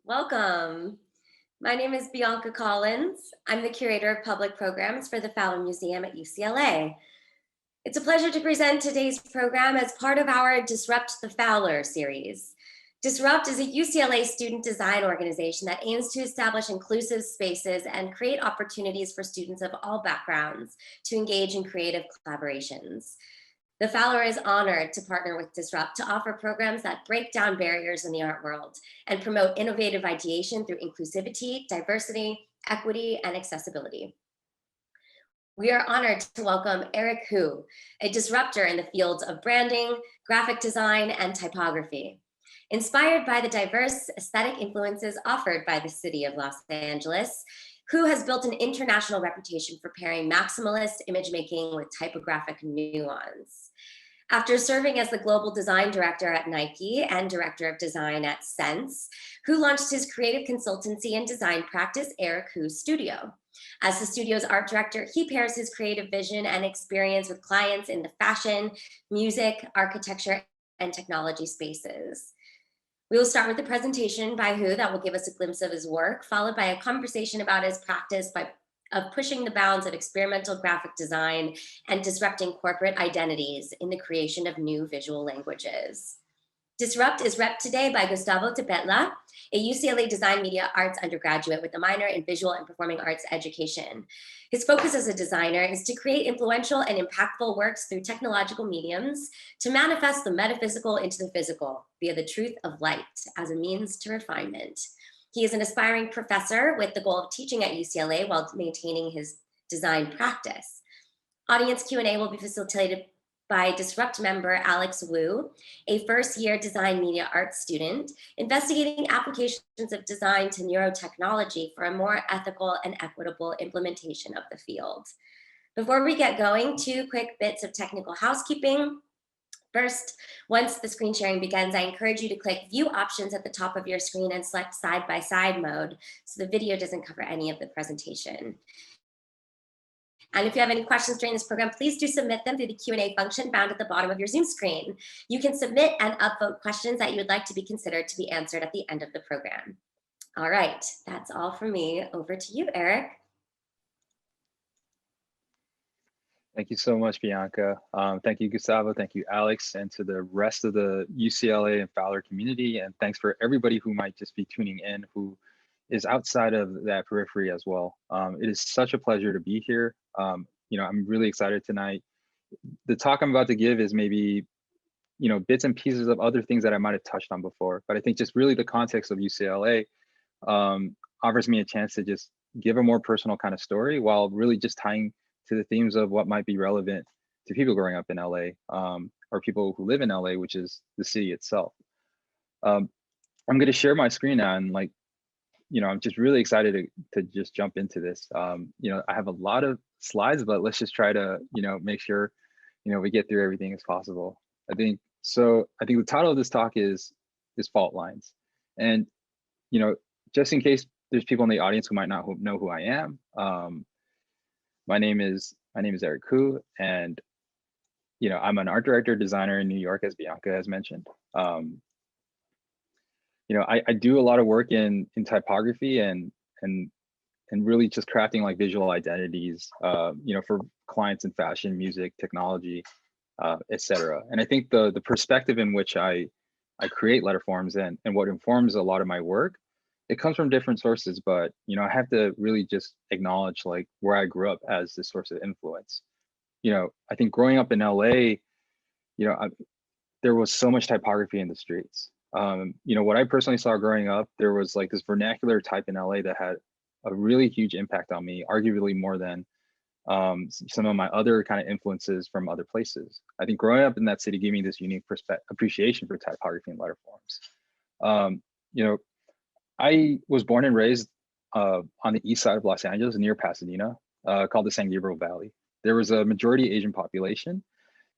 Welcome. My name is Bianca Collins. I'm the curator of public programs for the Fowler Museum at UCLA. It's a pleasure to present today's program as part of our Disrupt the Fowler series. Disrupt is a UCLA student design organization that aims to establish inclusive spaces and create opportunities for students of all backgrounds to engage in creative collaborations. The Fowler is honored to partner with Disrupt to offer programs that break down barriers in the art world and promote innovative ideation through inclusivity, diversity, equity, and accessibility. We are honored to welcome Eric Hu, a disruptor in the fields of branding, graphic design, and typography. Inspired by the diverse aesthetic influences offered by the city of Los Angeles, Hu has built an international reputation for pairing maximalist image making with typographic nuance. After serving as the global design director at Nike and director of design at SSENSE, Hu launched his creative consultancy and design practice, Eric Hu Studio. As the studio's art director, he pairs his creative vision and experience with clients in the fashion, music, architecture, and technology spaces. We will start with a presentation by Hu that will give us a glimpse of his work, followed by a conversation about his practice of pushing the bounds of experimental graphic design and disrupting corporate identities in the creation of new visual languages. Disrupt is repped today by Gustavo Tepetla, a UCLA Design Media Arts undergraduate with a minor in visual and performing arts education. His focus as a designer is to create influential and impactful works through technological mediums to manifest the metaphysical into the physical via the truth of light as a means to refinement. He is an aspiring professor with the goal of teaching at UCLA while maintaining his design practice. Audience Q&A will be facilitated by Disrupt member Alex Wu, a first-year design media arts student, investigating applications of design to neurotechnology for a more ethical and equitable implementation of the field. Before we get going, two quick bits of technical housekeeping. First, once the screen sharing begins, I encourage you to click View Options at the top of your screen and select Side-by-Side mode so the video doesn't cover any of the presentation. And if you have any questions during this program, please do submit them through the Q&A function found at the bottom of your Zoom screen. You can submit and upvote questions that you would like to be considered to be answered at the end of the program. All right, that's all from me. Over to you, Eric. Thank you so much, Bianca. Thank you, Gustavo. Thank you, Alex, and to the rest of the UCLA and Fowler community. And thanks for everybody who might just be tuning in who is outside of that periphery as well. It is such a pleasure to be here. I'm really excited tonight. The talk I'm about to give is maybe, bits and pieces of other things that I might have touched on before, but I think just really the context of UCLA offers me a chance to just give a more personal kind of story while really just tying to the themes of what might be relevant to people growing up in LA or people who live in LA, which is the city itself. I'm going to share my screen now and I'm just really excited to just jump into this. I have a lot of slides, but let's just try to, make sure, we get through everything as possible. I think the title of this talk is Fault Lines. And, just in case there's people in the audience who might not know who I am, my name is Eric Hu, and, I'm an art director designer in New York, as Bianca has mentioned. I do a lot of work in typography and really just crafting like visual identities, for clients in fashion, music, technology, etc. And I think the perspective in which I create letter forms and what informs a lot of my work, it comes from different sources, but I have to really just acknowledge like where I grew up as the source of influence. I think growing up in LA, there was so much typography in the streets. What I personally saw growing up, there was like this vernacular type in LA that had a really huge impact on me, arguably more than some of my other kind of influences from other places. I think growing up in that city gave me this unique appreciation for typography and letter forms. I was born and raised on the east side of Los Angeles near Pasadena, called the San Gabriel Valley. There was a majority Asian population,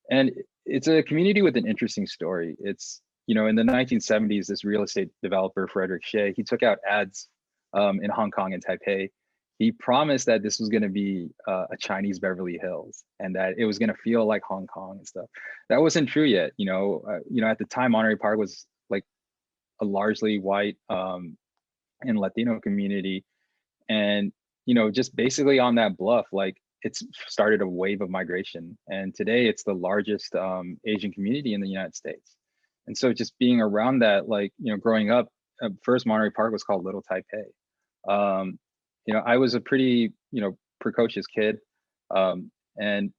and it's a community with an interesting story. It's in the 1970s, this real estate developer, Frederick Shea, he took out ads in Hong Kong and Taipei. He promised that this was going to be a Chinese Beverly Hills and that it was going to feel like Hong Kong and stuff. That wasn't true yet. At the time, Monterey Park was like a largely white and Latino community. And, just basically on that bluff, like it's started a wave of migration. And today it's the largest Asian community in the United States. And so just being around that, like, growing up, first Monterey Park was called Little Taipei. I was a pretty, precocious kid. And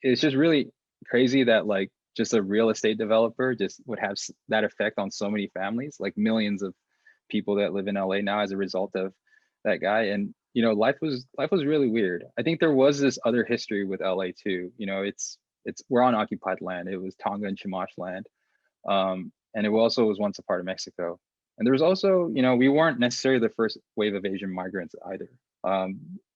it's just really crazy that like just a real estate developer just would have that effect on so many families, like millions of people that live in LA now as a result of that guy. And life was really weird. I think there was this other history with LA too. It's we're on occupied land. It was Tonga and Chumash land. And it also was once a part of Mexico. And there was also, we weren't necessarily the first wave of Asian migrants either.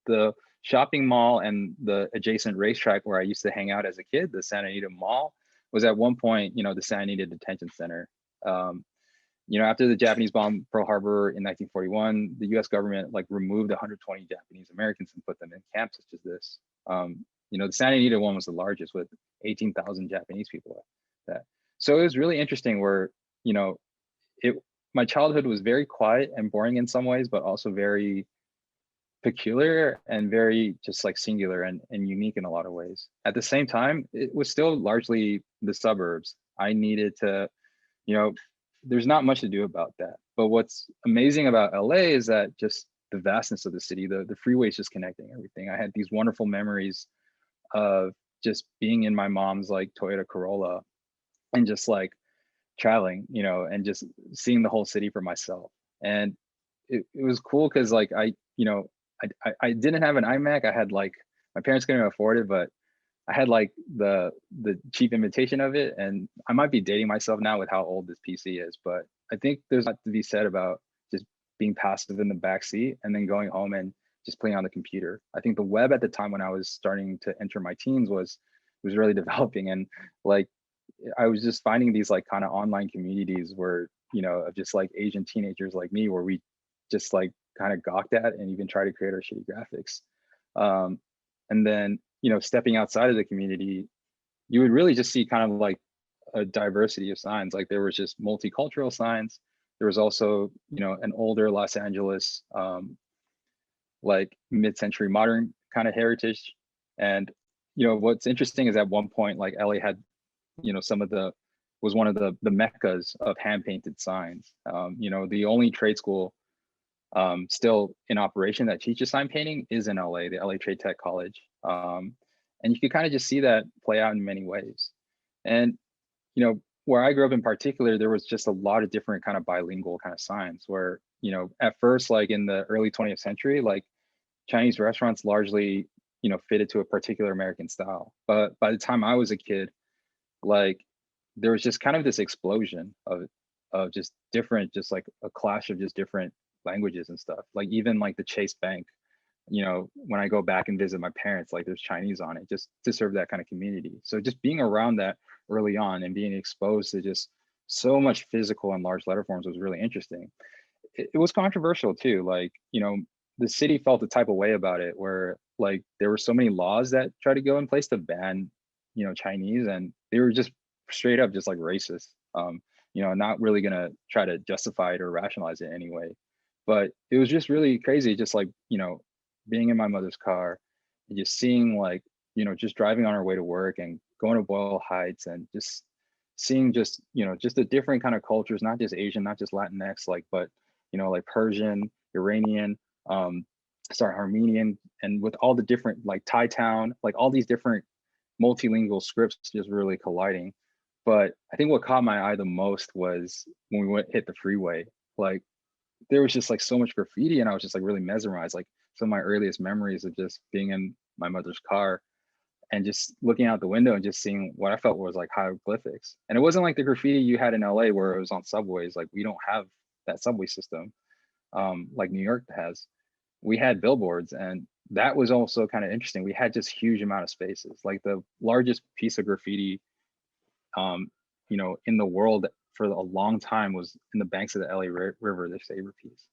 The shopping mall and the adjacent racetrack where I used to hang out as a kid, the Santa Anita Mall, was at one point, the Santa Anita Detention Center. After the Japanese bombed Pearl Harbor in 1941, the US government like removed 120 Japanese Americans and put them in camps such as this. The Santa Anita one was the largest with 18,000 Japanese people at that. So it was really interesting where, my childhood was very quiet and boring in some ways, but also very peculiar and very just like singular and unique in a lot of ways. At the same time, it was still largely the suburbs. I needed to, there's not much to do about that. But what's amazing about LA is that just the vastness of the city, the freeways just connecting everything. I had these wonderful memories of just being in my mom's like Toyota Corolla and just like traveling, and just seeing the whole city for myself. And it was cool because like I didn't have an iMac. I had like, my parents couldn't afford it, but I had like the cheap imitation of it. And I might be dating myself now with how old this PC is, but I think there's a lot to be said about just being passive in the back seat and then going home and just playing on the computer. I think the web at the time when I was starting to enter my teens was really developing. And like, I was just finding these like kind of online communities where, of just like Asian teenagers like me, where we just like kind of gawked at and even try to create our shitty graphics. And then, stepping outside of the community, you would really just see kind of like a diversity of signs. Like there was just multicultural signs. There was also, an older Los Angeles, like mid-century modern kind of heritage. And, what's interesting is at one point, like LA had, was one of the meccas of hand painted signs. The only trade school still in operation that teaches sign painting is in LA, the LA Trade Tech College. And you can kind of just see that play out in many ways. And, where I grew up in particular, there was just a lot of different kind of bilingual kind of signs where, at first, like in the early 20th century, like Chinese restaurants largely, fitted to a particular American style. But by the time I was a kid, like there was just kind of this explosion of just different, just like a clash of just different languages and stuff. Like even like the Chase Bank, when I go back and visit my parents, like there's Chinese on it just to serve that kind of community. So just being around that early on and being exposed to just so much physical and large letter forms was really interesting. It was controversial too. Like, the city felt a type of way about it where like there were so many laws that tried to go in place to ban, Chinese, and they were just straight up just like racist. Not really gonna try to justify it or rationalize it anyway. But it was just really crazy, just like, being in my mother's car and just seeing like, just driving on our way to work and going to Boyle Heights and just seeing just, just the different kind of cultures, not just Asian, not just Latinx, like, but, like Persian, Iranian, Armenian, and with all the different like Thai town, like all these different multilingual scripts just really colliding. But I think what caught my eye the most was when we hit the freeway. Like there was just like so much graffiti, and I was just like really mesmerized. Like some of my earliest memories of just being in my mother's car and just looking out the window and just seeing what I felt was like hieroglyphics. And it wasn't like the graffiti you had in LA where it was on subways. Like we don't have that subway system like New York has. We had billboards, and that was also kind of interesting. We had just huge amount of spaces. Like the largest piece of graffiti in the world for a long time was in the banks of the LA River, the Saber piece.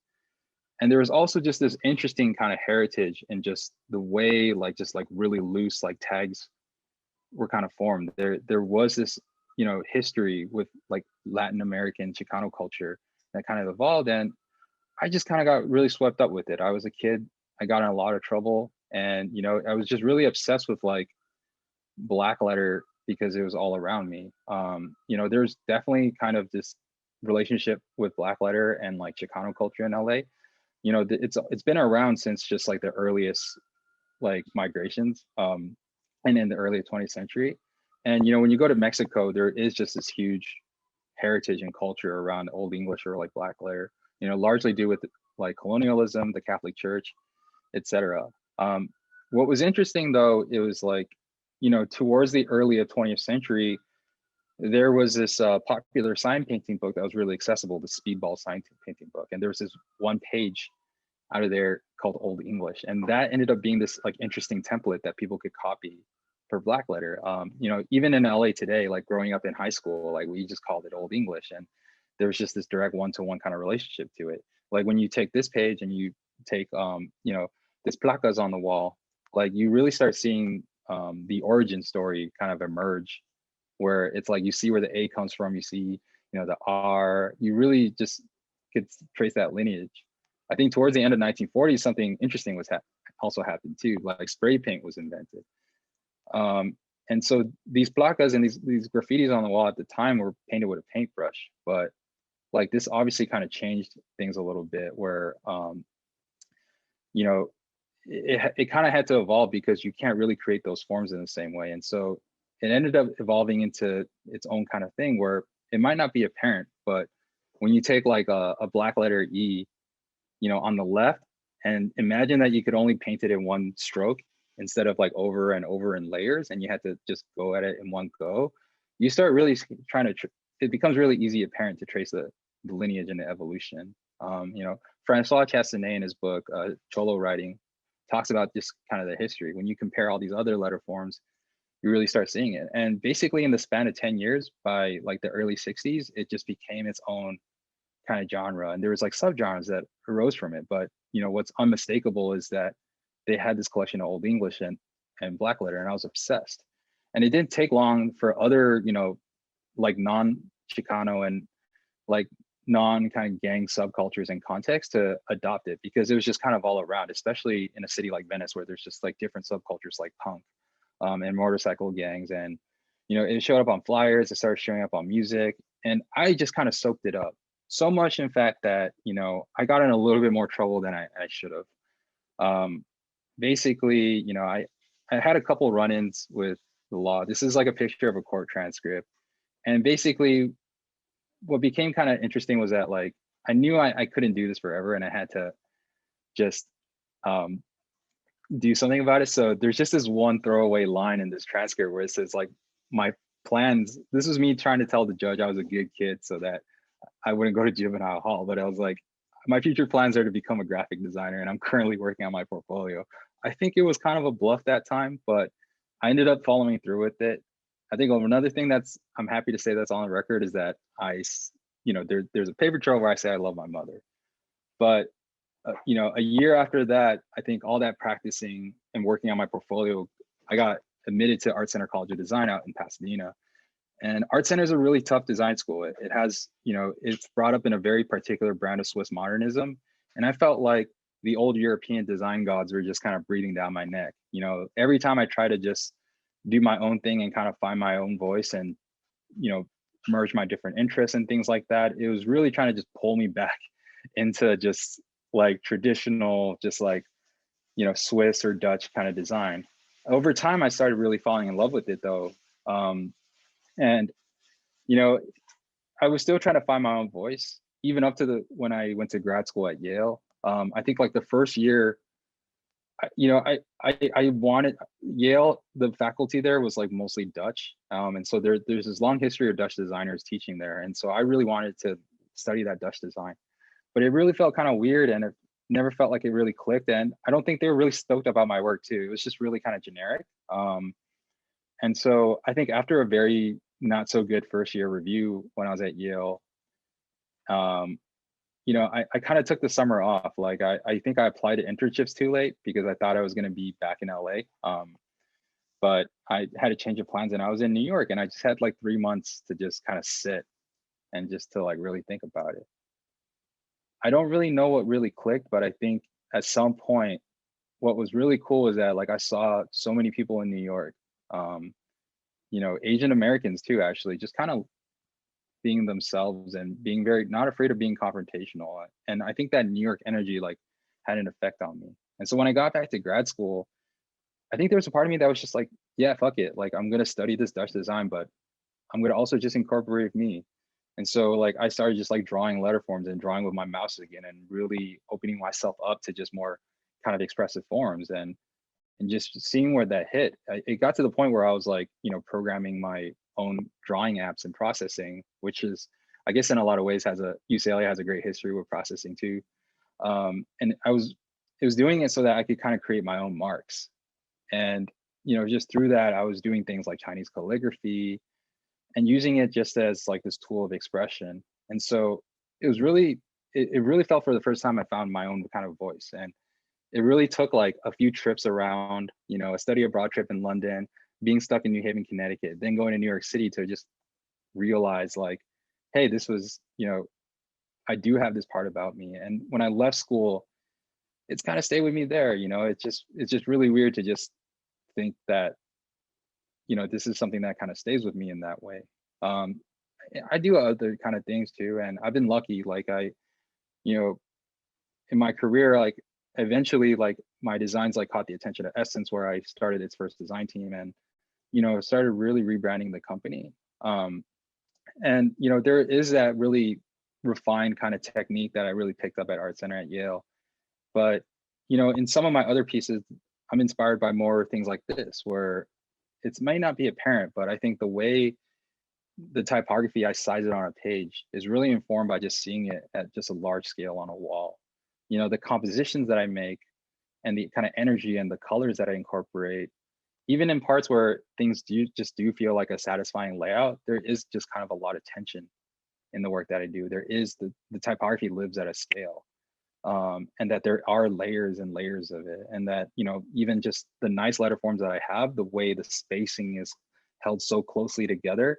And there was also just this interesting kind of heritage and just the way like just like really loose like tags were kind of formed. There was this, history with like Latin American Chicano culture that kind of evolved. And I just kind of got really swept up with it. I was a kid, I got in a lot of trouble, and I was just really obsessed with like black letter because it was all around me. There's definitely kind of this relationship with black letter and like Chicano culture in LA. It's been around since just like the earliest like migrations, and in the early 20th century. And when you go to Mexico, there is just this huge heritage and culture around Old English or like black letter, largely due with like colonialism, the Catholic Church, etc. What was interesting though, it was like, towards the early 20th century, there was this popular sign painting book that was really accessible, the Speedball sign painting book. And there was this one page out of there called Old English. And that ended up being this like interesting template that people could copy for black letter. Even in LA today, like growing up in high school, like we just called it Old English. And there was just this direct one-to-one kind of relationship to it. Like when you take this page and you take, this placas on the wall, like you really start seeing the origin story kind of emerge, where it's like you see where the A comes from, you see, the R, you really just could trace that lineage. I think towards the end of 1940s, something interesting was also happened too, like spray paint was invented. And so these placas and these graffitis on the wall at the time were painted with a paintbrush, but like this obviously kind of changed things a little bit, where it kind of had to evolve because you can't really create those forms in the same way. And so it ended up evolving into its own kind of thing where it might not be apparent, but when you take like a black letter E, on the left, and imagine that you could only paint it in one stroke instead of like over and over in layers, and you had to just go at it in one go, you start really trying to, it becomes really easy apparent to trace the lineage and the evolution. Francois Castanet in his book, Cholo Writing, talks about just kind of the history. When you compare all these other letter forms, you really start seeing it. And basically in the span of 10 years, by like the early 60s, it just became its own kind of genre. And there was like subgenres that arose from it. But what's unmistakable is that they had this collection of Old English and black letter, and I was obsessed. And it didn't take long for other, like non-Chicano and like non kind of gang subcultures and contexts to adopt it, because it was just kind of all around, especially in a city like Venice where there's just like different subcultures like punk and motorcycle gangs. And it showed up on flyers, it started showing up on music, and I just kind of soaked it up so much, in fact, that I got in a little bit more trouble than I should have. Basically, I had a couple run-ins with the law. This is like a picture of a court transcript, and basically what became kind of interesting was that like I knew I couldn't do this forever, and I had to just do something about it. So there's just this one throwaway line in this transcript where it says like, my plans, this was me trying to tell the judge I was a good kid so that I wouldn't go to juvenile hall, but I was like, my future plans are to become a graphic designer, and I'm currently working on my portfolio. I think it was kind of a bluff that time, but I ended up following through with it. I think another thing I'm happy to say that's on the record is that there's a paper trail where I say I love my mother. But a year after that, I think all that practicing and working on my portfolio, I got admitted to Art Center College of Design out in Pasadena. And Art Center is a really tough design school. It has, it's brought up in a very particular brand of Swiss modernism. And I felt like the old European design gods were just kind of breathing down my neck. Every time I try to just do my own thing and kind of find my own voice and, merge my different interests and things like that, it was really trying to just pull me back into just like traditional, just like, Swiss or Dutch kind of design. Over time, I started really falling in love with it though. And, I was still trying to find my own voice, even up to when I went to grad school at Yale. I think like the first year, I wanted Yale, the faculty there was like mostly Dutch. And so there's this long history of Dutch designers teaching there. And so I really wanted to study that Dutch design, but it really felt kind of weird, and it never felt like it really clicked. And I don't think they were really stoked about my work too. It was just really kind of generic. And so I think after a very not so good first year review when I was at Yale, I kind of took the summer off. Like I think I applied to internships too late because I thought I was going to be back in LA. But I had a change of plans, and I was in New York, and I just had like 3 months to just kind of sit and just to like really think about it. I don't really know what really clicked, but I think at some point, what was really cool is that like I saw so many people in New York, um, you know, Asian Americans too, actually, just kind of being themselves and being very not afraid of being confrontational. And I think that New York energy like had an effect on me. And so when I got back to grad school, I think there was a part of me that was just like, yeah, fuck it. Like I'm gonna study this Dutch design, but I'm gonna also just incorporate me. And so like I started just like drawing letter forms and drawing with my mouse again and really opening myself up to just more kind of expressive forms and just seeing where that hit. It got to the point where I was like, you know, programming my own drawing apps and processing, which is, I guess, in a lot of ways, has a UCLA has a great history with processing too. And it was doing it so that I could kind of create my own marks. And you know, just through that, I was doing things like Chinese calligraphy and using it just as like this tool of expression. And so it was really, it really felt for the first time I found my own kind of voice. And it really took like a few trips around, you know, a study abroad trip in London, being stuck in New Haven, Connecticut, then going to New York City to just realize like, hey, this was, you know, I do have this part about me. And when I left school, it's kind of stayed with me there. You know, it's just really weird to just think that, you know, this is something that kind of stays with me in that way. Um, I do other kind of things too. And I've been lucky, like you know, in my career, like eventually like my designs like caught the attention of Essence where I started its first design team and, you know, started really rebranding the company. Um, and, you know, there is that really refined kind of technique that I really picked up at Art Center at Yale. But, you know, in some of my other pieces, I'm inspired by more things like this, where it may not be apparent, but I think the way the typography I size it on a page is really informed by just seeing it at just a large scale on a wall. You know, the compositions that I make and the kind of energy and the colors that I incorporate, even in parts where things do feel like a satisfying layout, there is just kind of a lot of tension in the work that I do. There is the typography lives at a scale. And that there are layers and layers of it. And that, you know, even just the nice letter forms that I have, the way the spacing is held so closely together,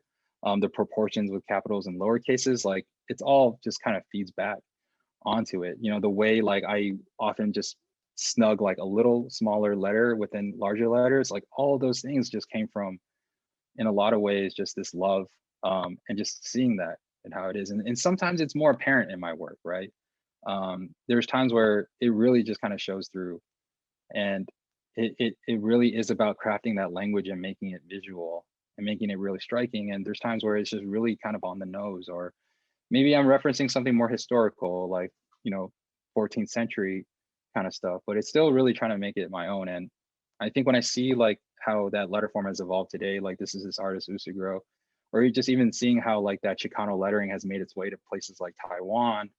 the proportions with capitals and lower cases, like it's all just kind of feeds back onto it. You know, the way like I often just snug like a little smaller letter within larger letters, like all those things just came from, in a lot of ways, just this love and just seeing that and how it is. And sometimes it's more apparent in my work, right? There's times where it really just kind of shows through and it really is about crafting that language and making it visual and making it really striking. And there's times where it's just really kind of on the nose, or maybe I'm referencing something more historical, like, you know, 14th century kind of stuff, but it's still really trying to make it my own. And I think when I see like how that letter form has evolved today, like this is this artist Usagro, or just even seeing how like that Chicano lettering has made its way to places like Taiwan,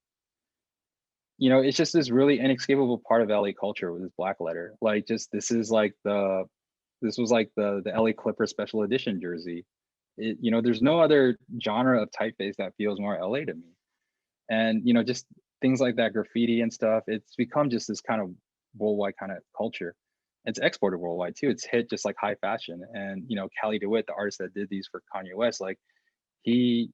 you know, it's just this really inescapable part of LA culture with this black letter. Like just this is like this was like the LA Clippers special edition jersey. You know, there's no other genre of typeface that feels more LA to me. And you know, just things like that graffiti and stuff, it's become just this kind of worldwide kind of culture. It's exported worldwide too. It's hit just like high fashion. And you know, Cali DeWitt, the artist that did these for Kanye West, like he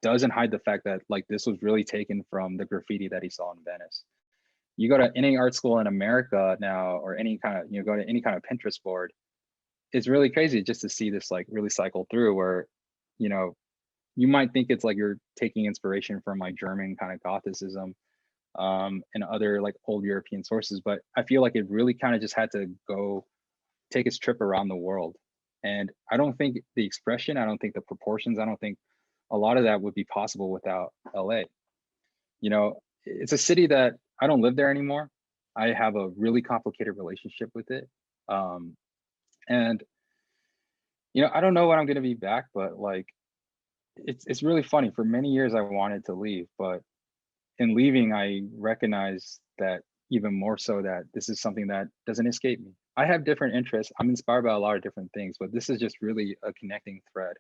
doesn't hide the fact that like this was really taken from the graffiti that he saw in Venice. You go to any art school in America now, or any kind of, you know, go to any kind of Pinterest board, it's really crazy just to see this like really cycle through where, you know, you might think it's like you're taking inspiration from like German kind of Gothicism and other like old European sources, but I feel like it really kind of just had to go take its trip around the world. And I don't think the expression, I don't think the proportions, I don't think a lot of that would be possible without LA. You know, it's a city that I don't live there anymore. I have a really complicated relationship with it. Um, and you know, I don't know when I'm going to be back, but like it's really funny. For many years I wanted to leave, but in leaving I recognized that even more so that this is something that doesn't escape me. I have different interests. I'm inspired by a lot of different things, but this is just really a connecting thread.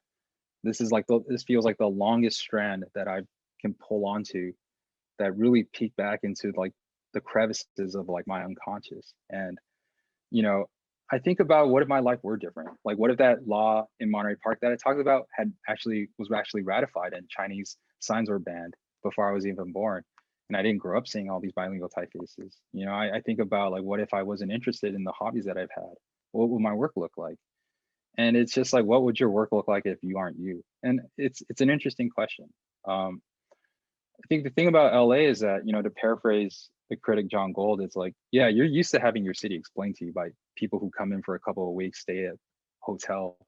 This is like this feels like the longest strand that I can pull onto that really peek back into like the crevices of like my unconscious. And you know, I think about what if my life were different? Like what if that law in Monterey Park that I talked about was actually ratified and Chinese signs were banned before I was even born? and I didn't grow up seeing all these bilingual typefaces. You know, I think about like, what if I wasn't interested in the hobbies that I've had? What would my work look like? And it's just like, what would your work look like if you aren't you? And it's an interesting question. I think the thing about LA is that, you know, to paraphrase the critic John Gold, it's like, yeah, you're used to having your city explained to you by people who come in for a couple of weeks, stay at hotel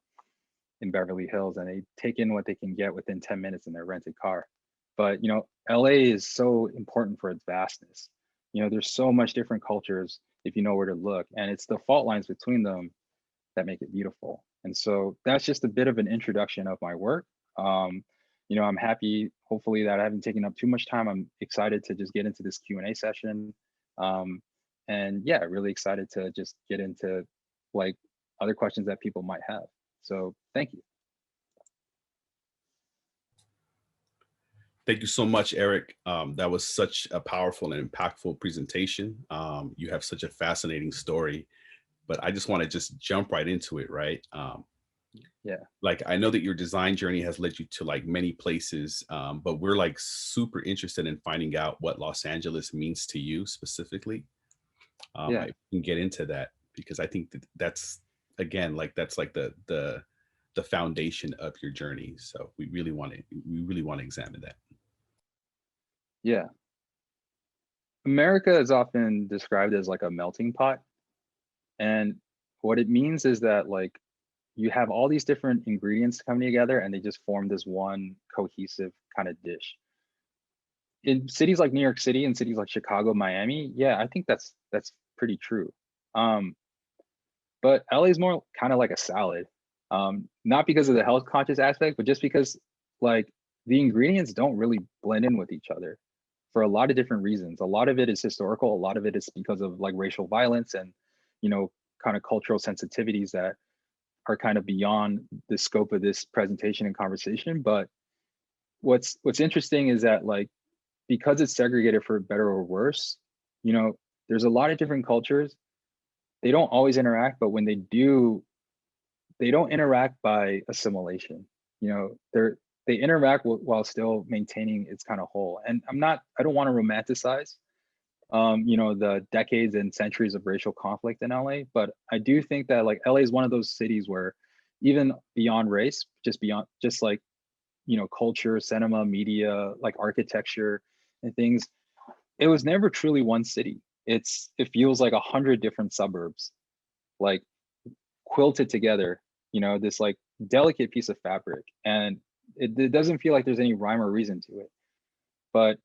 in Beverly Hills, and they take in what they can get within 10 minutes in their rented car. But, you know, LA is so important for its vastness. You know, there's so much different cultures if you know where to look, and it's the fault lines between them that make it beautiful. And so that's just a bit of an introduction of my work. You know, I'm happy, hopefully, that I haven't taken up too much time. I'm excited to just get into this Q&A session. And yeah, really excited to just get into like other questions that people might have. So thank you. Thank you so much, Eric. That was such a powerful and impactful presentation. You have such a fascinating story, but I just want to just jump right into it, right? Yeah. Like, I know that your design journey has led you to like many places, but we're like super interested in finding out what Los Angeles means to you specifically. Yeah. I can get into that because I think that that's, again, like that's like the foundation of your journey. So we really want to examine that. Yeah. America is often described as like a melting pot. And what it means is that like you have all these different ingredients coming together and they just form this one cohesive kind of dish. In cities like New York City and cities like Chicago, Miami, yeah, I think that's pretty true. But LA is more kind of like a salad, not because of the health conscious aspect, but just because like the ingredients don't really blend in with each other for a lot of different reasons. A lot of it is historical. A lot of it is because of like racial violence and, you know, kind of cultural sensitivities that are kind of beyond the scope of this presentation and conversation. But what's interesting is that like, because it's segregated for better or worse, you know, there's a lot of different cultures. They don't always interact, but when they do, they don't interact by assimilation. You know, they interact while still maintaining its kind of whole. And I don't want to romanticize, you know, the decades and centuries of racial conflict in LA, but I do think that like LA is one of those cities where even beyond race, just like, you know, culture, cinema, media, like architecture and things, it was never truly one city. It feels like 100 different suburbs, like quilted together, you know, this like delicate piece of fabric. And it doesn't feel like there's any rhyme or reason to it. But,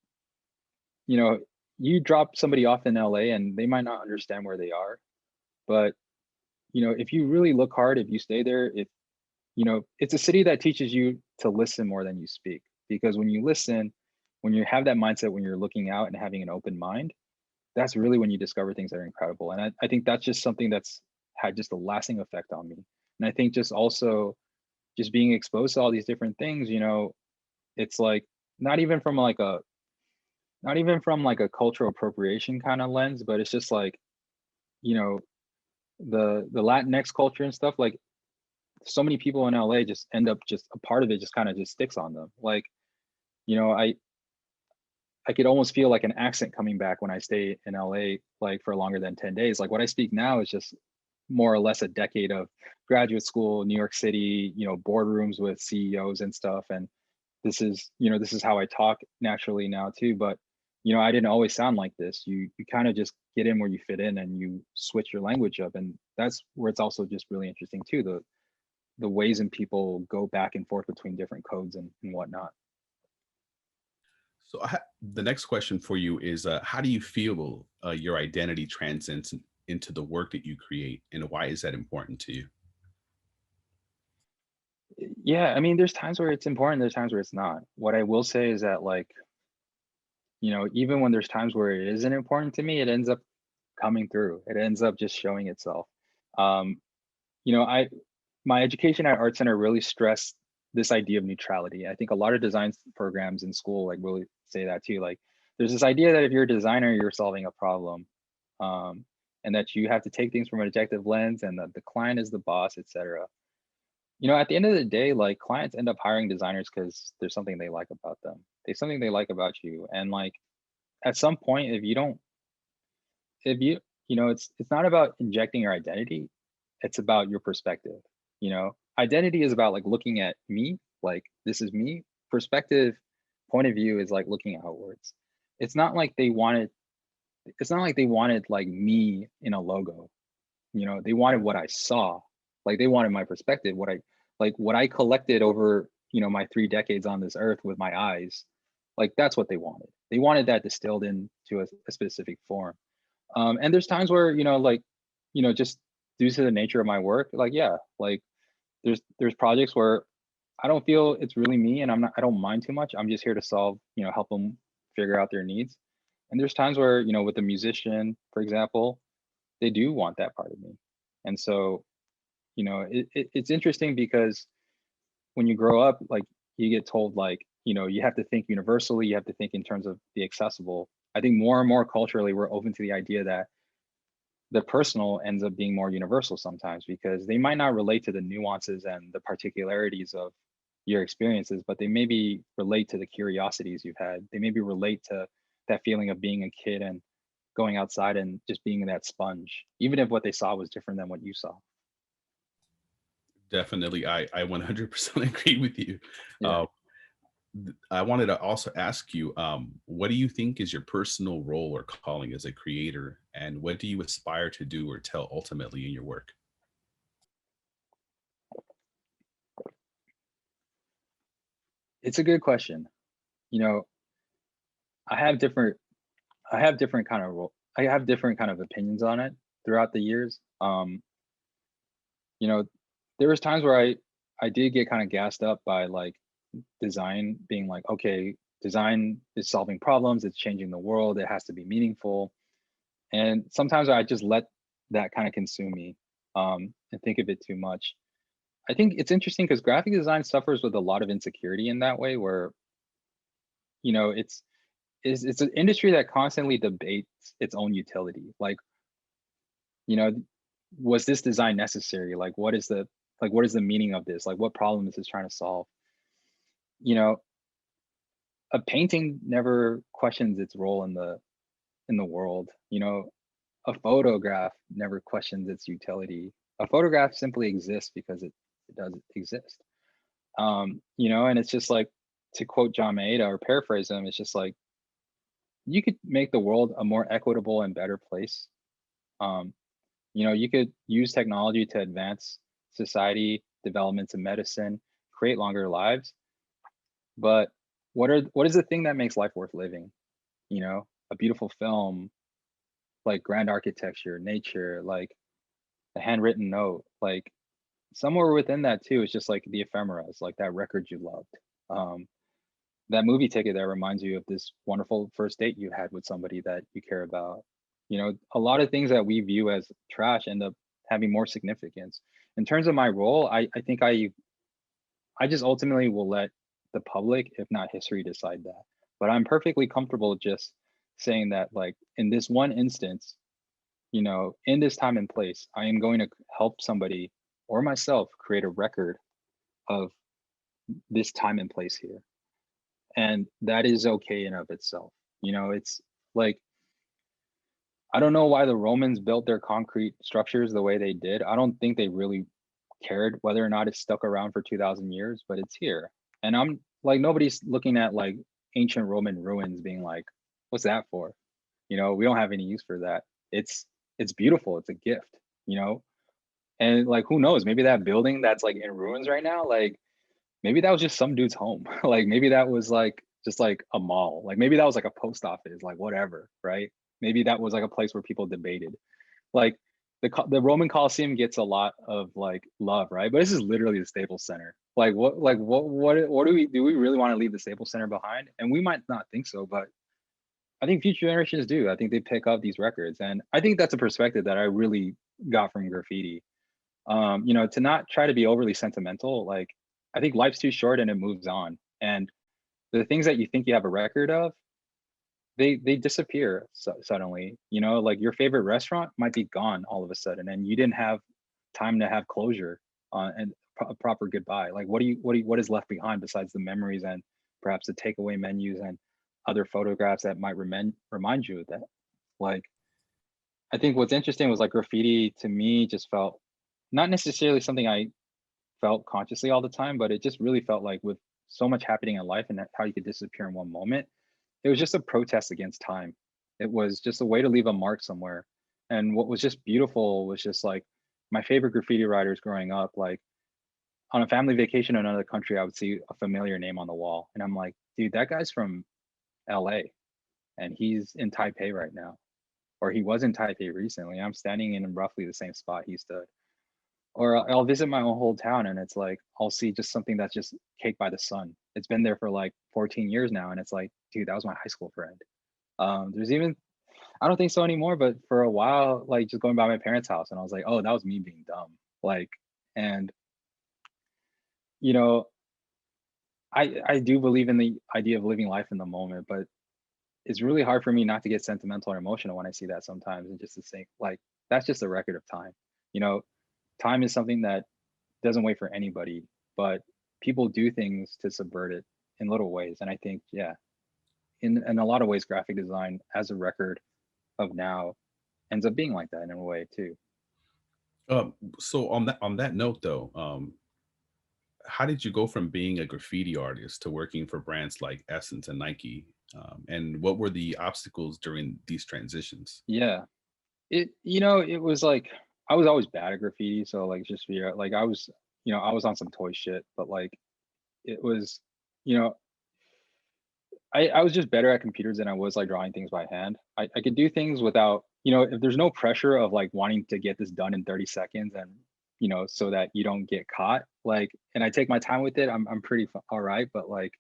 you know, you drop somebody off in LA and they might not understand where they are. But, you know, if you really look hard, if you stay there, you know, it's a city that teaches you to listen more than you speak. Because when you listen, when you have that mindset, when you're looking out and having an open mind, that's really when you discover things that are incredible. And I think that's just something that's had just a lasting effect on me. And I think just also just being exposed to all these different things, you know, it's like not even from like a cultural appropriation kind of lens, but it's just like, you know, the Latinx culture and stuff, like so many people in LA just end up just a part of it just kind of just sticks on them. Like, you know, I could almost feel like an accent coming back when I stay in LA, like for longer than 10 days. Like what I speak now is just more or less a decade of graduate school, New York City, you know, boardrooms with CEOs and stuff. And this is, you know, this is how I talk naturally now too. But, you know, I didn't always sound like this. You kind of just get in where you fit in and you switch your language up. And that's where it's also just really interesting too, the ways in people go back and forth between different codes and whatnot. So the next question for you is, how do you feel your identity transcends into the work that you create, and why is that important to you? Yeah, I mean, there's times where it's important, there's times where it's not. What I will say is that like, you know, even when there's times where it isn't important to me, it ends up coming through. It ends up just showing itself. Um, you know, my education at Art Center really stressed this idea of neutrality. I think a lot of design programs in school like really say that too. Like there's this idea that if you're a designer, you're solving a problem. And that you have to take things from an objective lens and that the client is the boss, etc. You know, at the end of the day, like clients end up hiring designers because there's something they like about them. There's something they like about you. And like at some point, if you don't, if you know, it's not about injecting your identity, it's about your perspective. You know, identity is about like looking at me, like this is me. Perspective, point of view is like looking outwards. It's not like they wanted, it's not like they wanted like me in a logo. You know, they wanted what I saw. Like they wanted my perspective, what I like what I collected over, you know, my 3 decades on this earth with my eyes. Like that's what they wanted. They wanted that distilled into a specific form. And there's times where, you know, like, you know, just due to the nature of my work, like, yeah, like there's projects where I don't feel it's really me and I don't mind too much. I'm just here to solve, you know, help them figure out their needs. And there's times where, you know, with a musician, for example, they do want that part of me. And so, you know, it's interesting because when you grow up, like you get told like, you know, you have to think universally, you have to think in terms of the accessible. I think more and more culturally, we're open to the idea that the personal ends up being more universal sometimes because they might not relate to the nuances and the particularities of your experiences, but they maybe relate to the curiosities you've had. They maybe relate to that feeling of being a kid and going outside and just being that sponge, even if what they saw was different than what you saw. Definitely, I 100% agree with you. Yeah. Uh, I wanted to also ask you, what do you think is your personal role or calling as a creator, and what do you aspire to do or tell ultimately in your work? It's a good question. You know, I have different I have different kind of I have different kind of opinions on it throughout the years. You know, there was times where I did get kind of gassed up by like design being like, okay, design is solving problems, it's changing the world, it has to be meaningful. And sometimes I just let that kind of consume me and think of it too much. I think it's interesting because graphic design suffers with a lot of insecurity in that way, where you know it's an industry that constantly debates its own utility. Like, you know, was this design necessary? Like, what is the meaning of this? Like, what problem is this trying to solve? You know, a painting never questions its role in the world. You know, a photograph never questions its utility. A photograph simply exists because it does exist. You know, and it's just like, to quote John Maeda or paraphrase him, it's just like you could make the world a more equitable and better place. Um, you know, you could use technology to advance society, developments in medicine, create longer lives. But what is the thing that makes life worth living? You know, a beautiful film, like grand architecture, nature, like a handwritten note, like somewhere within that too, it's just like the ephemeras, like that record you loved. Um, that movie ticket that reminds you of this wonderful first date you had with somebody that you care about. You know, a lot of things that we view as trash end up having more significance. In terms of my role, I think I just ultimately will let the public, if not history, decide that. But I'm perfectly comfortable just saying that, like, in this one instance, you know, in this time and place, I am going to help somebody or myself create a record of this time and place here. And that is okay in of itself. You know, it's like, I don't know why the Romans built their concrete structures the way they did. I don't think they really cared whether or not it stuck around for 2000 years, but it's here. And I'm like, nobody's looking at like ancient Roman ruins being like, what's that for? You know, we don't have any use for that. It's beautiful, it's a gift, you know. And like, who knows, maybe that building that's like in ruins right now, like maybe that was just some dude's home. Like maybe that was like just like a mall. Like maybe that was like a post office, like whatever, right? Maybe that was like a place where people debated. Like the Roman Colosseum gets a lot of like love, right? But this is literally the Staples Center. What do we really want to leave the Staples Center behind? And we might not think so, but I think future generations do. I think they pick up these records, and I think that's a perspective that I really got from graffiti. You know, to not try to be overly sentimental. Like, I think life's too short and it moves on. And the things that you think you have a record of, they disappear suddenly. You know, like your favorite restaurant might be gone all of a sudden, and you didn't have time to have closure and a proper goodbye. Like, what is left behind besides the memories and perhaps the takeaway menus and other photographs that might remind you of that. Like, I think what's interesting was like graffiti to me just felt not necessarily something I felt consciously all the time, but it just really felt like with so much happening in life and how you could disappear in one moment, it was just a protest against time. It was just a way to leave a mark somewhere. And what was just beautiful was just like my favorite graffiti writers growing up, like on a family vacation in another country, I would see a familiar name on the wall. And I'm like, dude, that guy's from LA and he's in Taipei right now. Or he was in Taipei recently. I'm standing in roughly the same spot he stood. Or I'll visit my own hometown and it's like, I'll see just something that's just caked by the sun. It's been there for like 14 years now. And it's like, dude, that was my high school friend. There's even, I don't think so anymore, but for a while, like just going by my parents' house and I was like, oh, that was me being dumb. Like, and you know, I do believe in the idea of living life in the moment, but it's really hard for me not to get sentimental or emotional when I see that sometimes and just to think like, that's just a record of time. You know, time is something that doesn't wait for anybody, but people do things to subvert it in little ways. And I think, yeah, in a lot of ways, graphic design as a record of now ends up being like that in a way too. So on that note, though, how did you go from being a graffiti artist to working for brands like Essence and Nike? And what were the obstacles during these transitions? Yeah, it was like I was always bad at graffiti, so like just like I was, I was on some toy shit, but like it was, you know, I was just better at computers than I was like drawing things by hand. I could do things without, if there's no pressure of like wanting to get this done in 30 seconds and, so that you don't get caught, like, and I take my time with it, I'm pretty all right. But like,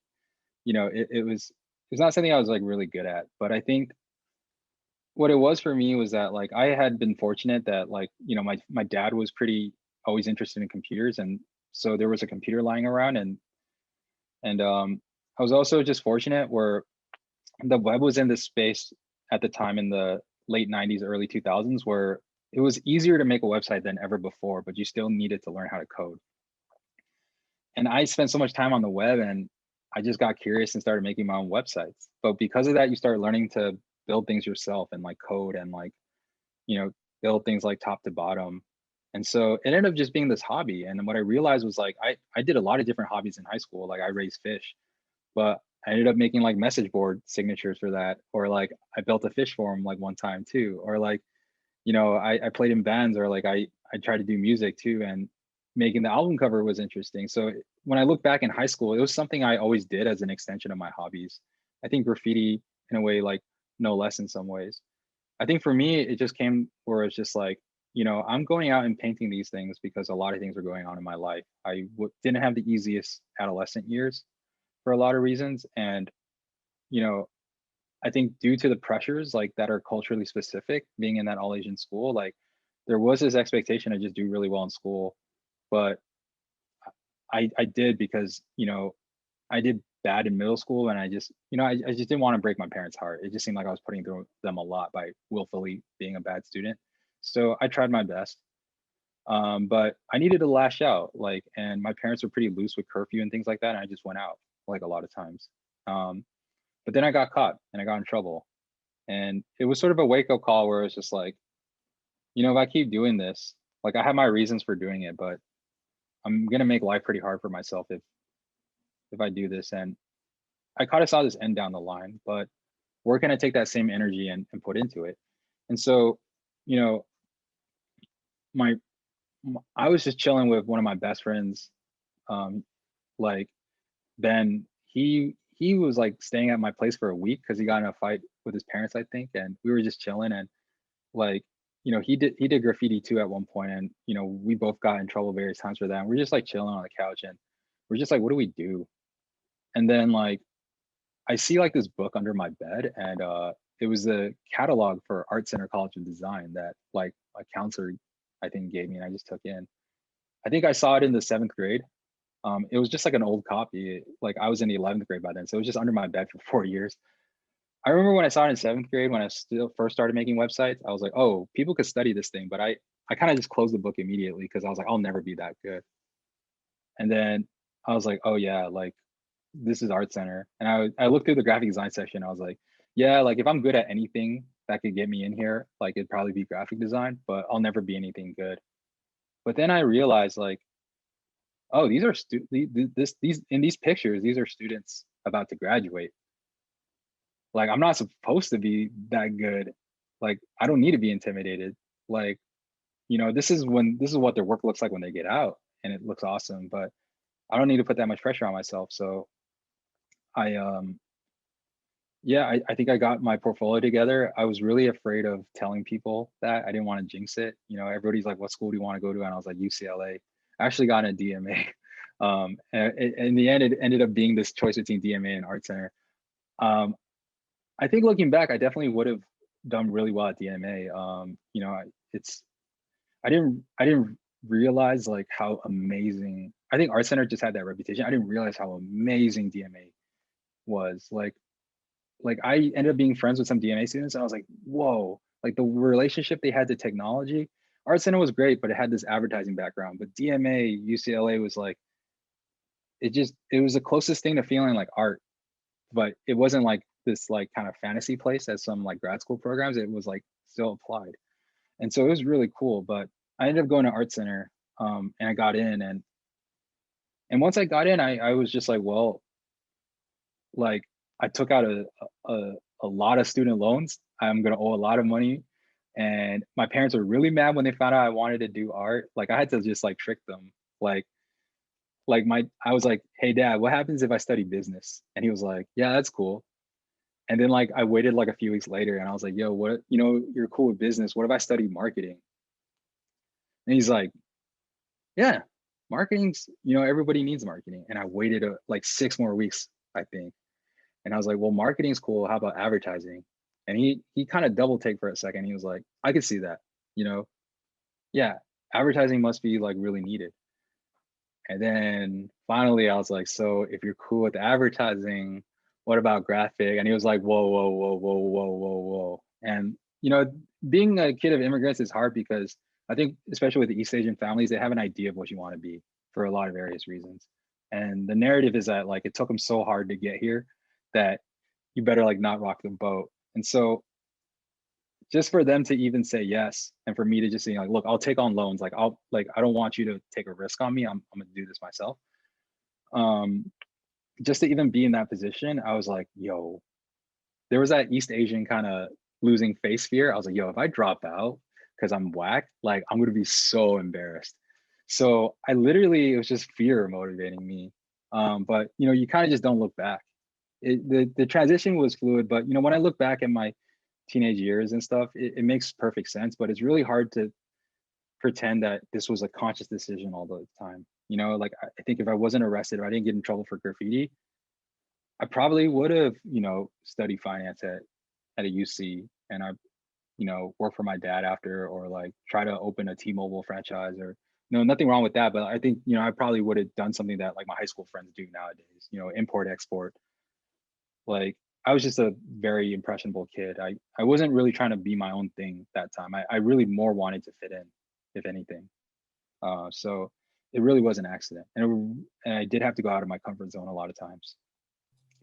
it's not something I was like really good at. But I think what it was for me was that like I had been fortunate that like, my dad was pretty always interested in computers. And so there was a computer lying around and I was also just fortunate where the web was in this space at the time in the late 90s, early 2000s, where it was easier to make a website than ever before, but you still needed to learn how to code. And I spent so much time on the web and I just got curious and started making my own websites. But because of that, you start learning to build things yourself and like code and like, build things like top to bottom. And so it ended up just being this hobby. And what I realized was like, I did a lot of different hobbies in high school. Like I raised fish, but I ended up making like message board signatures for that. Or like I built a fish forum like one time too. Or like, I played in bands or like I tried to do music too. And making the album cover was interesting. So when I look back in high school, it was something I always did as an extension of my hobbies. I think graffiti in a way, like no less in some ways. I think for me, it just came where it's just like, I'm going out and painting these things because a lot of things were going on in my life. I didn't have the easiest adolescent years for a lot of reasons. And, you know, I think due to the pressures like that are culturally specific, being in that all Asian school, like there was this expectation to just do really well in school. But I did because, I did bad in middle school and I just, I just didn't want to break my parents' heart. It just seemed like I was putting through them a lot by willfully being a bad student. So I tried my best. But I needed to lash out, like, and my parents were pretty loose with curfew and things like that. And I just went out like a lot of times. But then I got caught and I got in trouble. And it was sort of a wake up call where it's just like, if I keep doing this, like I have my reasons for doing it, but I'm gonna make life pretty hard for myself if I do this. And I kind of saw this end down the line, but where can I take that same energy and put into it? And so, you know, my I was just chilling with one of my best friends, like Ben. He was like staying at my place for a week because he got in a fight with his parents, I think, and we were just chilling and like, he did graffiti too at one point, and we both got in trouble various times for that. And we're just like chilling on the couch, and we're just like, what do we do? And then like I see like this book under my bed, and it was the catalog for Art Center College of Design that like a counselor I think gave me, and I just took in. I think I saw it in the 7th grade. It was just like an old copy. Like I was in the 11th grade by then, so it was just under my bed for 4 years. I remember when I saw it in 7th grade, when I still first started making websites, I was like, oh, people could study this thing. But I kind of just closed the book immediately because I was like, I'll never be that good. And then I was like, oh yeah, like this is art center. And I looked through the graphic design section. I was like, yeah, like if I'm good at anything that could get me in here, like it'd probably be graphic design, but I'll never be anything good. But then I realized like, oh, these are these in these pictures, these are students about to graduate. Like I'm not supposed to be that good. Like I don't need to be intimidated. Like, you know, this is what their work looks like when they get out, and it looks awesome, but I don't need to put that much pressure on myself. So I yeah, I think I got my portfolio together. I was really afraid of telling people that. I didn't want to jinx it. You know, everybody's like, what school do you want to go to? And I was like, UCLA. I actually got a DMA. And in the end, it ended up being this choice between DMA and Art Center. I think looking back, I definitely would have done really well at DMA. You know, I didn't realize like how amazing. I think Art Center just had that reputation. I didn't realize how amazing DMA was. Like I ended up being friends with some DMA students, and I was like, whoa, like the relationship they had to technology. Art Center was great, but it had this advertising background. But DMA, UCLA was like, it was the closest thing to feeling like art, but it wasn't like this like kind of fantasy place as some like grad school programs. It was like still applied. And so it was really cool. But I ended up going to Art Center, and I got in, and once I got in, I was just like, well, like I took out a lot of student loans. I'm gonna owe a lot of money. And my parents were really mad when they found out I wanted to do art. Like I had to just like trick them. Like I was like, hey dad, what happens if I study business? And he was like, yeah, that's cool. And then like I waited like a few weeks later and I was like, yo, what, you know, you're cool with business. What if I study marketing? And he's like, yeah, marketing's, you know, everybody needs marketing. And I waited like 6 more weeks, I think. And I was like, well, marketing's cool. How about advertising? And he kind of double take for a second. He was like, I could see that, you know, yeah, advertising must be like really needed. And then finally I was like, so if you're cool with advertising, what about graphic? And he was like, whoa, whoa, whoa, whoa, whoa, whoa, whoa. And, you know, being a kid of immigrants is hard because I think, especially with the East Asian families, they have an idea of what you want to be for a lot of various reasons. And the narrative is that like, it took them so hard to get here that you better like not rock the boat. And so just for them to even say yes, and for me to just say like, look, I'll take on loans. Like I don't want you to take a risk on me. I'm gonna do this myself. Just to even be in that position, I was like, yo, there was that East Asian kind of losing face fear. I was like, yo, if I drop out because I'm whack, like I'm gonna be so embarrassed. So I literally, it was just fear motivating me. But you know, you kind of just don't look back. The transition was fluid, but you know, when I look back at my teenage years and stuff, it makes perfect sense, but it's really hard to pretend that this was a conscious decision all the time. You know, like I think if I wasn't arrested, if I didn't get in trouble for graffiti, I probably would have, you know, studied finance at a UC, and I, you know, work for my dad after, or like try to open a T-Mobile franchise, or nothing wrong with that. But I think, you know, I probably would have done something that like my high school friends do nowadays, you know, import, export. Like I was just a very impressionable kid. I wasn't really trying to be my own thing that time. I really more wanted to fit in, if anything. So it really was an accident. And I did have to go out of my comfort zone a lot of times.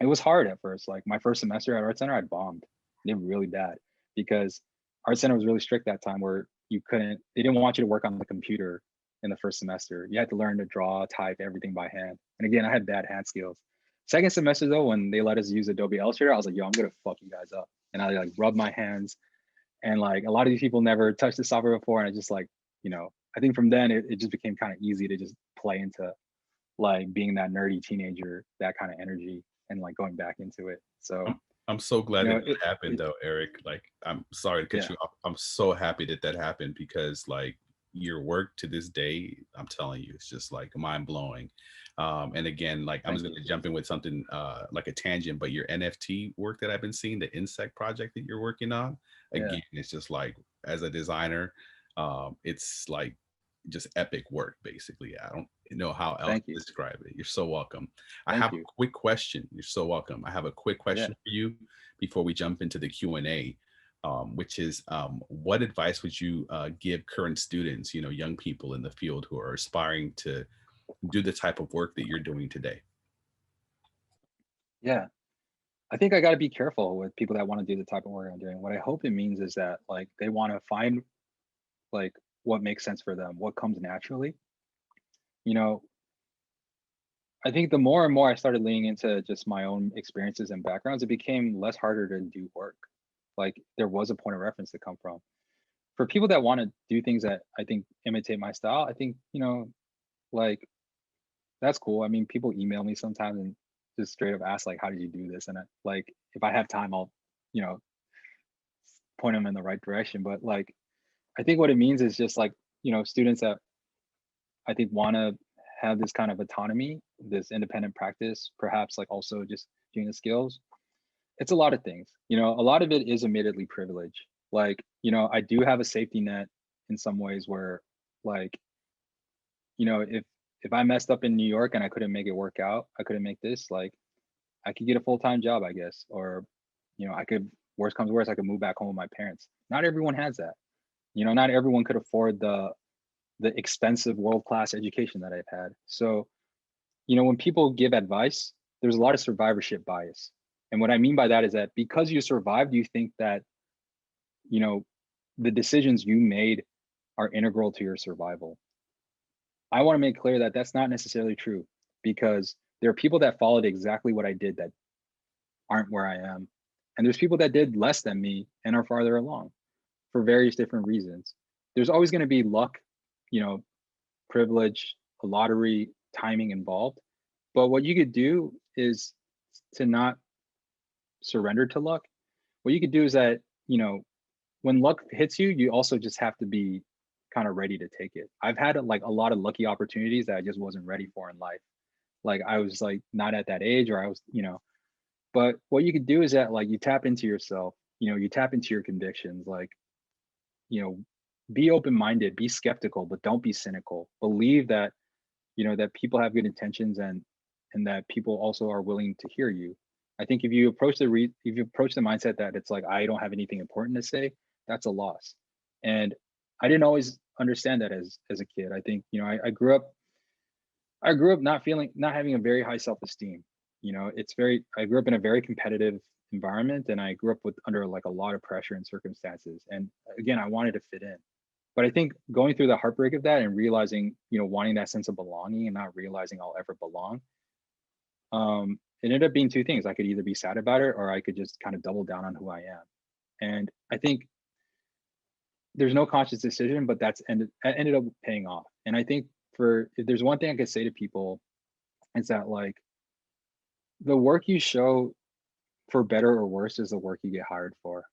It was hard at first. Like my first semester at Art Center, I bombed. They were really bad because Art Center was really strict that time, where they didn't want you to work on the computer in the first semester. You had to learn to draw, type everything by hand. And again, I had bad hand skills. Second semester though, when they let us use Adobe Illustrator, I was like, yo, I'm gonna fuck you guys up. And I like rubbed my hands, and like a lot of these people never touched the software before. And I just like, you know, I think from then it just became kind of easy to just play into like being that nerdy teenager, that kind of energy, and like going back into it. So I'm so glad you know, that it happened though, Eric. Like, I'm sorry to cut yeah, you off. I'm so happy that that happened, because like your work to this day, I'm telling you, it's just like mind blowing. And again, like I'm thank just you. going to jump in with something like a tangent, but your NFT work that I've been seeing, the insect project that you're working on, Yeah, again, it's just like, as a designer, it's like just epic work, basically. I don't know how else thank you, to describe it. You're so welcome. I thank have a you. quick question. You're so welcome. I have a quick Yeah. question for you before we jump into the Q&A, which is, what advice would you give current students, you know, young people in the field who are aspiring to do the type of work that you're doing today? Yeah. I think I got to be careful with people that want to do the type of work I'm doing. What I hope it means is that like they want to find like what makes sense for them, what comes naturally. You know, I think the more and more I started leaning into just my own experiences and backgrounds, it became less harder to do work. Like there was a point of reference to come from. For people that want to do things that I think imitate my style, I think, like that's cool. I mean, people email me sometimes and just straight up ask like, how did you do this? And like, if I have time, I'll, you know, point them in the right direction. But like, I think what it means is just like, students that I think want to have this kind of autonomy, this independent practice, perhaps like also just doing the skills. It's a lot of things, a lot of it is admittedly privilege. Like, I do have a safety net in some ways where like, if I messed up in New York and I couldn't make it work out, I couldn't make this, like I could get a full-time job, I guess. Or, I could, worst comes worst, I could move back home with my parents. Not everyone has that. Not everyone could afford the expensive world-class education that I've had. So, when people give advice, there's a lot of survivorship bias. And what I mean by that is that because you survived, you think that, the decisions you made are integral to your survival. I want to make clear that that's not necessarily true, because there are people that followed exactly what I did that aren't where I am. And there's people that did less than me and are farther along for various different reasons. There's always going to be luck, privilege, a lottery, timing involved. But what you could do is to not surrender to luck. What you could do is that, when luck hits you, you also just have to be kind of ready to take it. I've had like a lot of lucky opportunities that I just wasn't ready for in life. Like I was like not at that age, or I was, but what you could do is that like you tap into yourself, you tap into your convictions, like, be open-minded, be skeptical, but don't be cynical. Believe that, that people have good intentions, and that people also are willing to hear you. I think if you approach the mindset that it's like I don't have anything important to say, that's a loss. And I didn't always understand that as a kid. I think, I grew up not having a very high self-esteem. I grew up in a very competitive environment, and I grew up under like a lot of pressure and circumstances. And again, I wanted to fit in. But I think going through the heartbreak of that and realizing, wanting that sense of belonging and not realizing I'll ever belong, it ended up being two things. I could either be sad about it, or I could just kind of double down on who I am. And I think there's no conscious decision, but ended up paying off. And I think if there's one thing I could say to people, it's that like the work you show, for better or worse, is the work you get hired for,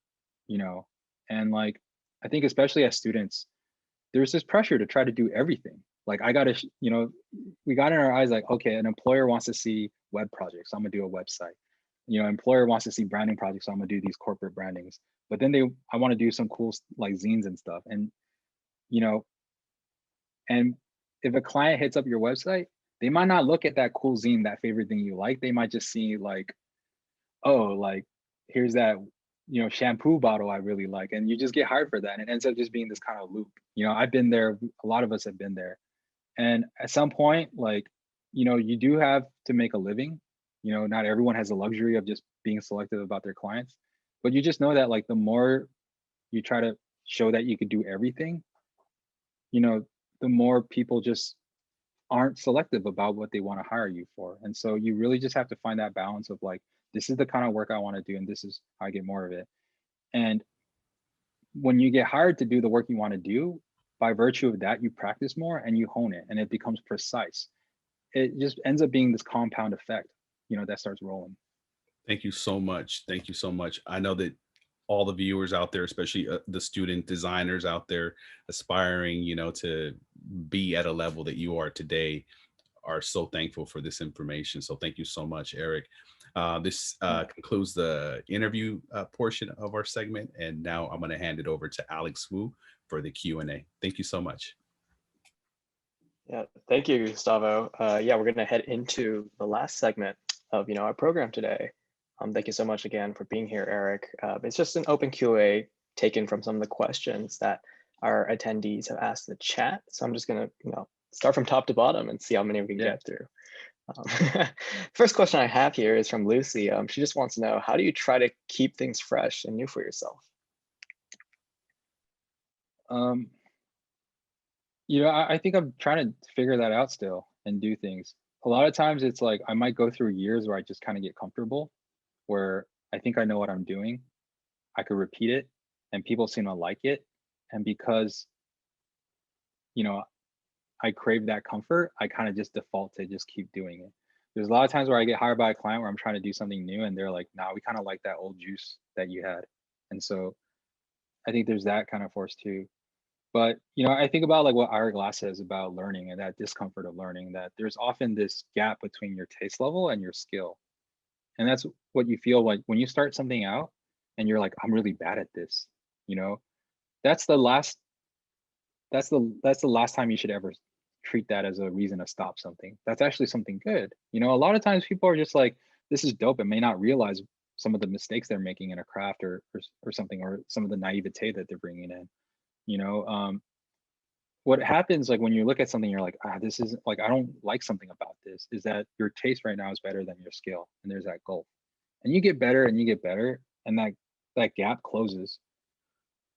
and like I think especially as students, there's this pressure to try to do everything. Like I gotta, we got in our eyes like, okay, an employer wants to see web projects, so I'm gonna do a website. Employer wants to see branding projects, so I'm gonna do these corporate brandings. But then I want to do some cool like zines and stuff. And, and if a client hits up your website, they might not look at that cool zine, that favorite thing you like. They might just see like, oh, like here's that, shampoo bottle I really like. And you just get hired for that. And it ends up just being this kind of loop. I've been there. A lot of us have been there. And at some point, like, you do have to make a living. Not everyone has the luxury of just being selective about their clients, but you just know that like the more you try to show that you could do everything, the more people just aren't selective about what they want to hire you for. And so you really just have to find that balance of like, this is the kind of work I want to do, and this is how I get more of it. And when you get hired to do the work you want to do, by virtue of that, you practice more and you hone it, and it becomes precise. It just ends up being this compound effect, that starts rolling. Thank you so much. Thank you so much. I know that all the viewers out there, especially the student designers out there aspiring, to be at a level that you are today, are so thankful for this information. So thank you so much, Eric. This concludes the interview portion of our segment. And now I'm going to hand it over to Alex Wu for the Q&A. Thank you so much. Yeah, thank you, Gustavo. Yeah, we're going to head into the last segment of our program today. Thank you so much again for being here, Eric. It's just an open Q&A taken from some of the questions that our attendees have asked in the chat. So I'm just going to start from top to bottom and see how many we can get through. First question I have here is from Lucy. She just wants to know, how do you try to keep things fresh and new for yourself? I think I'm trying to figure that out still and do things. A lot of times it's like I might go through years where I just kind of get comfortable, where I think I know what I'm doing. I could repeat it and people seem to like it. And because, you know, I crave that comfort, I kind of just default to just keep doing it. There's a lot of times where I get hired by a client where I'm trying to do something new and they're like, nah, we kind of like that old juice that you had. And so I think there's that kind of force too. But I think about like what Ira Glass says about learning and that discomfort of learning, that there's often this gap between your taste level and your skill. And that's what you feel like when you start something out and you're like, I'm really bad at this, you know, that's the last that's the last time you should ever treat that as a reason to stop something. That's actually something good. A lot of times people are just like, this is dope, and may not realize some of the mistakes they're making in a craft or something, or some of the naivete that they're bringing in. You know, what happens like when you look at something, you're like, this isn't like, I don't like something about this, is that your taste right now is better than your skill, and there's that gulf, and you get better and you get better, and that gap closes.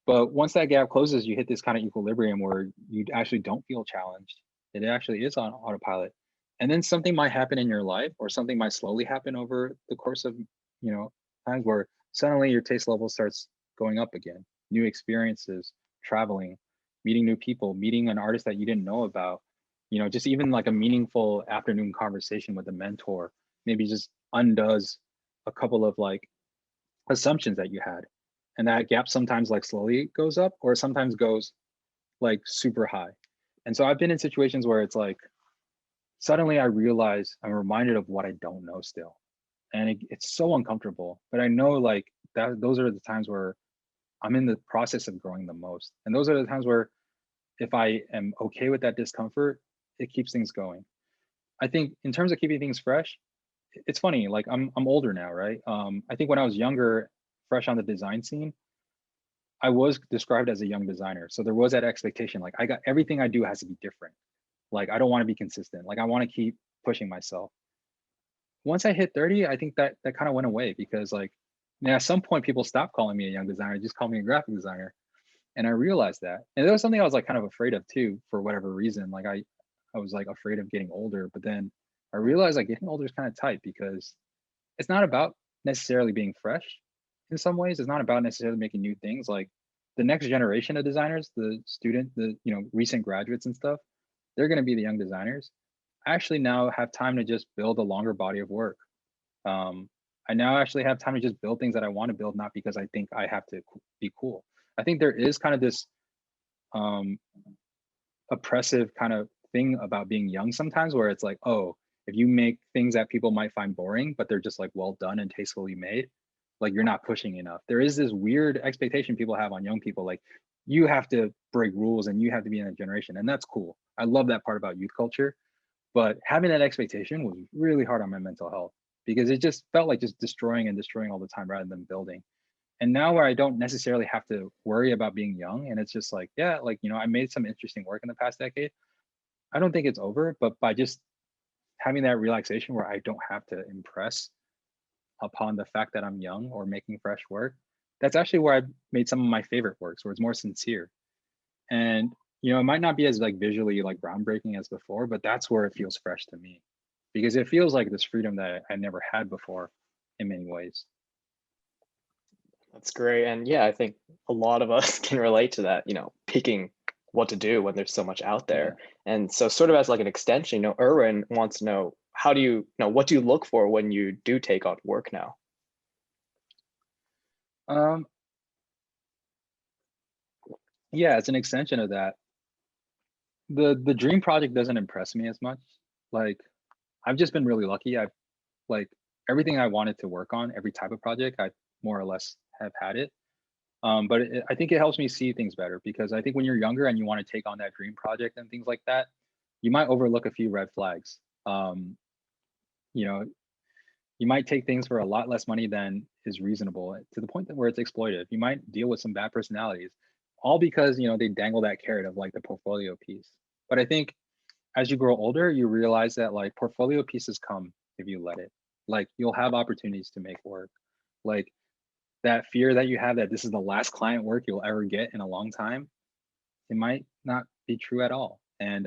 But once that gap closes, you hit this kind of equilibrium where you actually don't feel challenged. It actually is on autopilot. And then something might happen in your life, or something might slowly happen over the course of, times where suddenly your taste level starts going up again. New experiences, traveling, meeting new people, meeting an artist that you didn't know about, just even like a meaningful afternoon conversation with a mentor, maybe just undoes a couple of like assumptions that you had. And that gap sometimes like slowly goes up, or sometimes goes like super high. And so I've been in situations where it's like suddenly I realize I'm reminded of what I don't know still, and it's so uncomfortable. But I know like that those are the times where I'm in the process of growing the most, and those are the times where if I am okay with that discomfort, it keeps things going. I think in terms of keeping things fresh, it's funny, like I'm older now, right? I think when I was younger, fresh on the design scene, I was described as a young designer. So there was that expectation, like I got everything I do has to be different. Like I don't want to be consistent. Like I want to keep pushing myself. Once I hit 30, I think that kind of went away, because like at some point people stopped calling me a young designer, just call me a graphic designer. And I realized that. And that was something I was like kind of afraid of too, for whatever reason. Like I was like afraid of getting older, but then I realized like getting older is kind of tight, because it's not about necessarily being fresh. In some ways, it's not about necessarily making new things. Like the next generation of designers, the recent graduates and stuff, they're going to be the young designers. I actually now have time to just build a longer body of work. I now actually have time to just build things that I want to build, not because I think I have to be cool. I think there is kind of this oppressive kind of thing about being young sometimes, where it's like, oh, if you make things that people might find boring, but they're just like well done and tastefully made, like you're not pushing enough. There is this weird expectation people have on young people, like you have to break rules and you have to be in a generation, and that's cool. I love that part about youth culture, but having that expectation was really hard on my mental health, because it just felt like just destroying and destroying all the time rather than building. And now where I don't necessarily have to worry about being young, and it's just like, yeah, like, I made some interesting work in the past decade. I don't think it's over, but by just having that relaxation where I don't have to impress upon the fact that I'm young or making fresh work, that's actually where I've made some of my favorite works, where it's more sincere. And, it might not be as like visually like groundbreaking as before, but that's where it feels fresh to me, because it feels like this freedom that I never had before in many ways. That's great. And yeah, I think a lot of us can relate to that, picking what to do when there's so much out there. And so sort of as like an extension, Erwin wants to know, how do you know, what do you look for when you do take on work now? Yeah, it's an extension of that. The dream project doesn't impress me as much. Like I've just been really lucky. I've like everything I wanted to work on, every type of project, I more or less have had it. But I think it helps me see things better, because I think when you're younger and you want to take on that dream project and things like that, you might overlook a few red flags. You know, you might take things for a lot less money than is reasonable, to the point that where it's exploitive. You might deal with some bad personalities, all because they dangle that carrot of like the portfolio piece. But I think as you grow older, you realize that like portfolio pieces come if you let it. Like you'll have opportunities to make work. Like that fear that you have that this is the last client work you'll ever get in a long time, it might not be true at all. And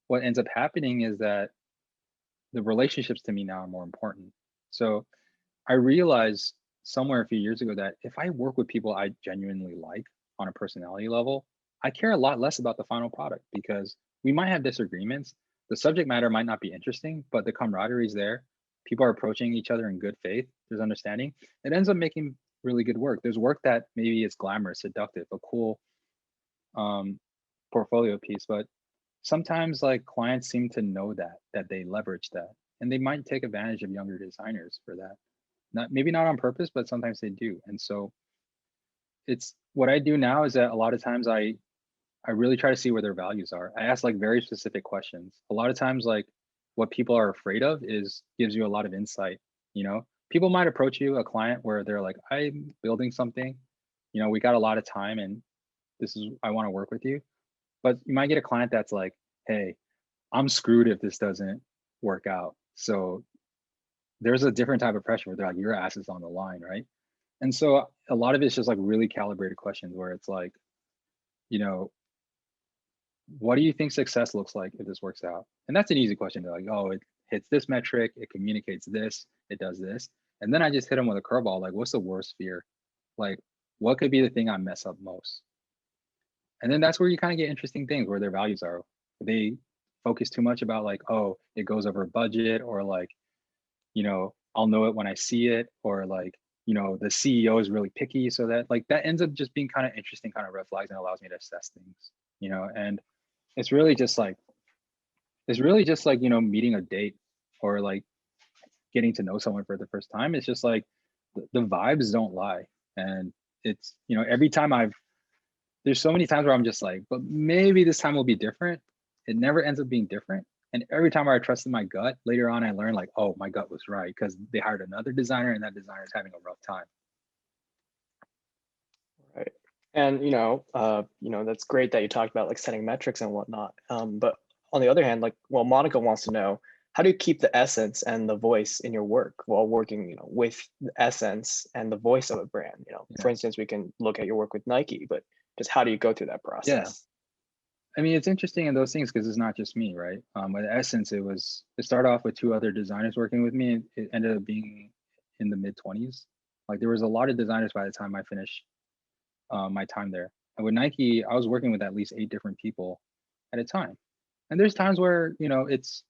what ends up happening is that the relationships to me now are more important. So I realized somewhere a few years ago that if I work with people I genuinely like on a personality level, I care a lot less about the final product because we might have disagreements. The subject matter might not be interesting, but the camaraderie is there. People are approaching each other in good faith. There's understanding. It ends up making really good work. There's work that maybe is glamorous, seductive, a cool portfolio piece, but sometimes like clients seem to know that they leverage that, and they might take advantage of younger designers for that. Not maybe not on purpose, but sometimes they do. And so it's what I do now is that a lot of times I really try to see where their values are. I ask like very specific questions. A lot of times like what people are afraid of is gives you a lot of insight. You know, people might approach you, a client, where they're like, I'm building something, you know, we got a lot of time and this is, I want to work with you. But you might get a client that's like, hey, I'm screwed if this doesn't work out. So there's a different type of pressure where they're like, your ass is on the line, right? And so a lot of it's just like really calibrated questions where it's like, you know, what do you think success looks like if this works out? And that's an easy question. They're like, oh, it hits this metric, it communicates this, it does this. And then I just hit them with a curveball, like, what's the worst fear? Like, what could be the thing I mess up most? And then that's where you kind of get interesting things where their values are. They focus too much about like, oh, it goes over budget, or like, you know, I'll know it when I see it, or like, you know, the CEO is really picky. So that like that ends up just being kind of interesting kind of red flags and allows me to assess things, you know, and it's really just like, you know, meeting a date or like getting to know someone for the first time. It's just like the vibes don't lie. And it's, you know, every time there's so many times where I'm just like, but maybe this time will be different. It never ends up being different. And every time I trusted my gut, later on I learned like, oh, my gut was right because they hired another designer and that designer is having a rough time. Right. And that's great that you talked about like setting metrics and whatnot. But on the other hand, like, well, Monica wants to know, how do you keep the essence and the voice in your work while working, you know, with the essence and the voice of a brand? You know, for instance, we can look at your work with Nike, but just how do you go through that process? Yeah. I mean, it's interesting in those things because it's not just me, right? With Essence, it started off with two other designers working with me. It ended up being in the mid-20s. Like there was a lot of designers by the time I finished my time there. And with Nike, I was working with at least 8 different people at a time. And there's times where, you know, it's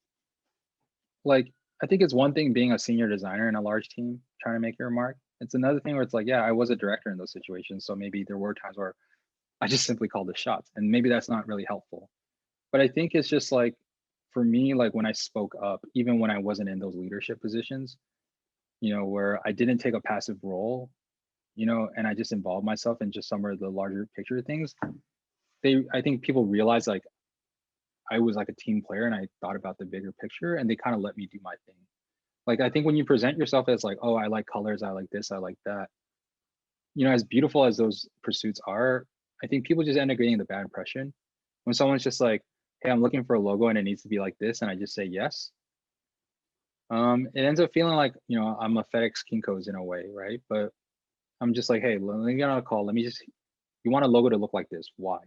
like, I think it's one thing being a senior designer in a large team trying to make your mark. It's another thing where it's like, yeah, I was a director in those situations. So maybe there were times where I just simply called the shots, and maybe that's not really helpful. But I think it's just like, for me, like when I spoke up, even when I wasn't in those leadership positions, you know, where I didn't take a passive role, you know, and I just involved myself in just some of the larger picture things, I think people realize like I was like a team player and I thought about the bigger picture, and they kind of let me do my thing. Like, I think when you present yourself as like, oh, I like colors, I like this, I like that, you know, as beautiful as those pursuits are, I think people just end up getting the bad impression when someone's just like, hey, I'm looking for a logo and it needs to be like this, and I just say yes. It ends up feeling like, you know, I'm a FedEx Kinko's in a way, right? But I'm just like, hey, let me get on a call. You want a logo to look like this? Why?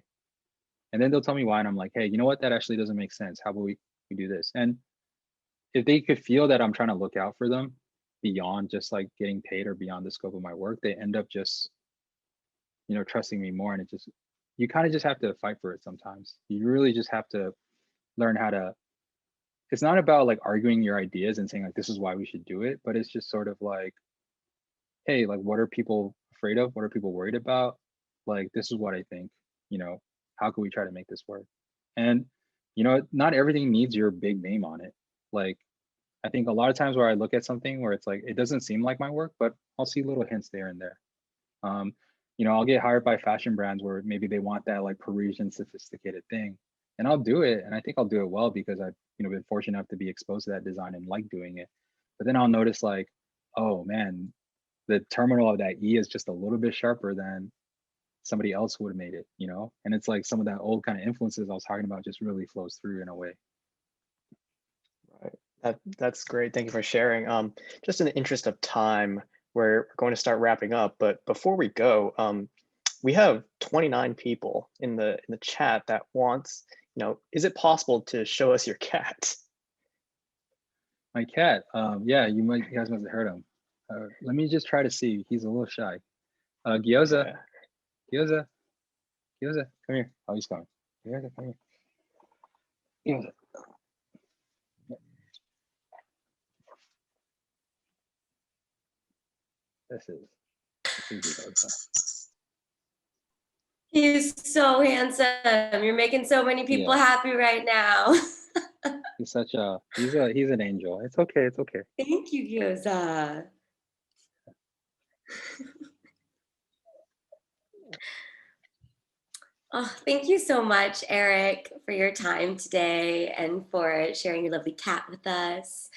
And then they'll tell me why, and I'm like, hey, you know what? That actually doesn't make sense. How about we do this? And if they could feel that I'm trying to look out for them beyond just like getting paid or beyond the scope of my work, they end up just, you know, trusting me more. And you kind of just have to fight for it sometimes. You really just have to learn how to, it's not about like arguing your ideas and saying like, this is why we should do it, but it's just sort of like, hey, like, what are people afraid of? What are people worried about? Like, this is what I think, you know, how can we try to make this work? And, you know, not everything needs your big name on it. Like, I think a lot of times where I look at something where it's like, it doesn't seem like my work, but I'll see little hints there and there. You know, I'll get hired by fashion brands where maybe they want that like Parisian sophisticated thing, and I'll do it. And I think I'll do it well because I've, you know, been fortunate enough to be exposed to that design and like doing it. But then I'll notice like, oh man, the terminal of that E is just a little bit sharper than somebody else would have made it, you know? And it's like some of that old kind of influences I was talking about just really flows through in a way. Right. That's great. Thank you for sharing. Just in the interest of time, we're going to start wrapping up. But before we go, we have 29 people in the chat that wants, is it possible to show us your cat? My cat, yeah, you guys must have heard him. Let me just try to see. He's a little shy. Gyoza, Yeah. Gyoza, Gyoza, come here. Oh, he's coming. Gyoza, come here. Gyoza. This is Gyoza. He's so handsome. You're making so many people Yeah. happy right now. He's he's an angel. It's okay. It's okay. Thank you, Gyoza. Oh, thank you so much, Eric, for your time today and for sharing your lovely cat with us.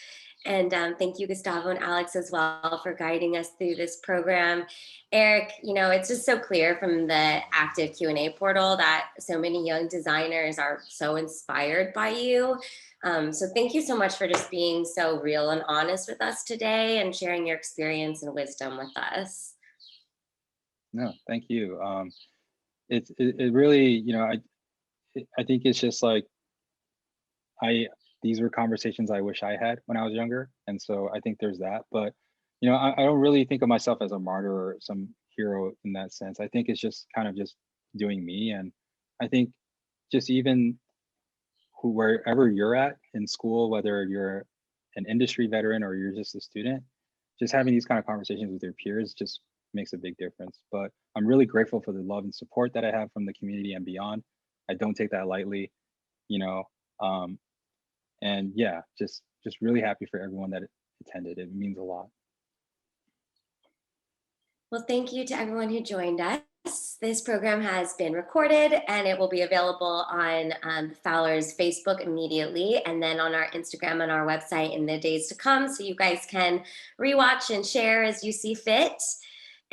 And thank you, Gustavo and Alex, as well, for guiding us through this program. Eric, it's just so clear from the active Q&A portal that so many young designers are so inspired by you. So thank you so much for just being so real and honest with us today and sharing your experience and wisdom with us. No, thank you. It really, I think it's just like, these were conversations I wish I had when I was younger. And so I think there's that, but I don't really think of myself as a martyr or some hero in that sense. I think it's just kind of just doing me. And I think just even wherever you're at in school, whether you're an industry veteran or you're just a student, just having these kind of conversations with your peers just makes a big difference. But I'm really grateful for the love and support that I have from the community and beyond. I don't take that lightly, and yeah, just really happy for everyone that attended. It means a lot. Well, thank you to everyone who joined us. This program has been recorded and it will be available on Fowler's Facebook immediately, and then on our Instagram and our website in the days to come, so you guys can rewatch and share as you see fit.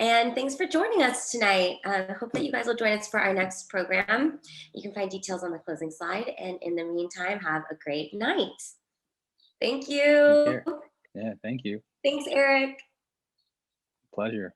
And thanks for joining us tonight. I hope that you guys will join us for our next program. You can find details on the closing slide. And in the meantime, have a great night. Thank you. Yeah, thank you. Thanks, Eric. Pleasure.